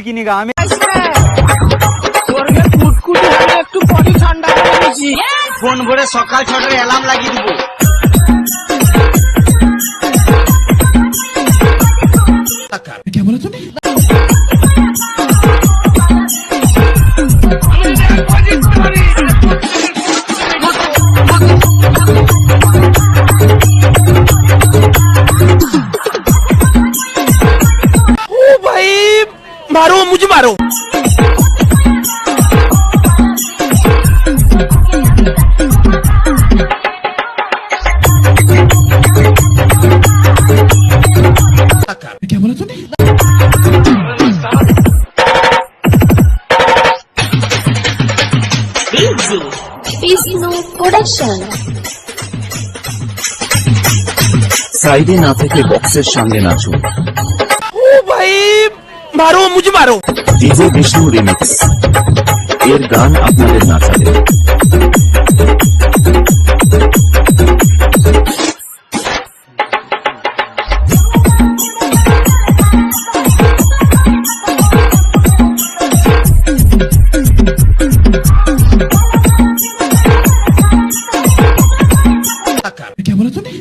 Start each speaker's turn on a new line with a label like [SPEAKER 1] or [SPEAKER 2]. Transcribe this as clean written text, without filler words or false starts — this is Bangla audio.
[SPEAKER 1] কিনেগা আমি
[SPEAKER 2] একটু পরে ঠান্ডা করে দিয়েছি।
[SPEAKER 3] ফোন করে সকাল 6টার অ্যালার্ম লাগিয়ে দিব।
[SPEAKER 4] क्या बोला तूने?
[SPEAKER 2] ओ भाई मारो मुझे मारो।
[SPEAKER 4] क्या बोला तूने?
[SPEAKER 5] Isno Production.
[SPEAKER 6] সাইডে না থেকে বক্সের সামনে নাচুন।
[SPEAKER 2] ओ भाई मारो मुझे मारो।
[SPEAKER 6] ডিজে বিষ্ণু রিমিক্স এর গান আপনাদের নাচাবে।
[SPEAKER 4] क्या बोला तूने?